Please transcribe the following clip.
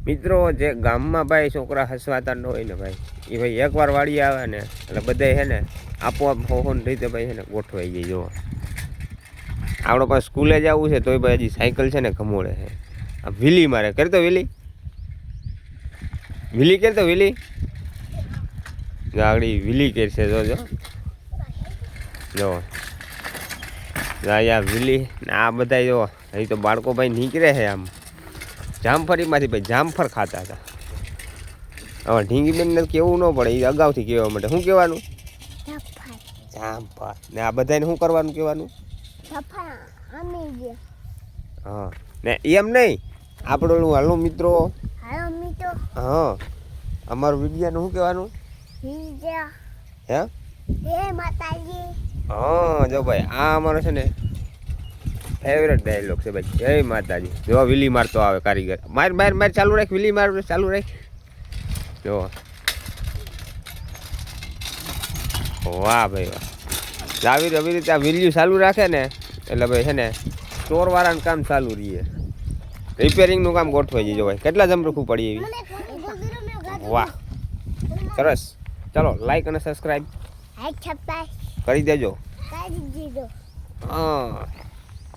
મિત્રો જે ગામમાં ભાઈ છોકરા હસવાતા ન હોય ને ભાઈ એ ભાઈ એકવાર વાળી આવે ને એટલે બધા છે ને આપોઆપ હોન રીતે ભાઈ છે ને ગોઠવાઈ જાય. જો આપણે પાસે સ્કૂલે જવું છે તોય ભાઈ હજી સાયકલ છે ને ખમોળે છે. આ વીલી મારે કરતો વીલી વીલી કરતો વીલી ગાડી વીલી કરશે. જો યાર વીલી આ બધા જો અહીં તો બાળકો ભાઈ નીકળે છે આમ જામફળીમાંથી ભાઈ જામફળ ખાતા હતા. હવે ઢીંગીબેનને કેવું ન પડે એ અગાઉથી કહેવા માટે શું કહેવાનું જામફળ ને આ બધાને શું કરવાનું કહેવાનું હા ને એમ નહીં આપણું હાલો મિત્રો હા અમારું વિડીયાનું શું કહેવાનું હે હા જો ભાઈ આ અમારો છે ને ફેવરેટ ડાયલોગ છે ભાઈ. જય માતાજી. જો વીલી મારતો આવે કારીગર માર માર માર ચાલુ રાખ વીલી માર ચાલુ રાખ. જો વાહ ભાઈ વાહ. આવી રીતે આ વીલ્યુ ચાલુ રાખે ને એટલે ભાઈ છે ને સ્ટોરવાળાનું કામ ચાલુ રહીએ રિપેરિંગનું કામ ગોઠવાઈ જાય. ભાઈ કેટલા જમરૂખું પડી એવી વાહ સરસ. ચાલો લાઈક અને સબસ્ક્રાઈબ કરી દેજો. હા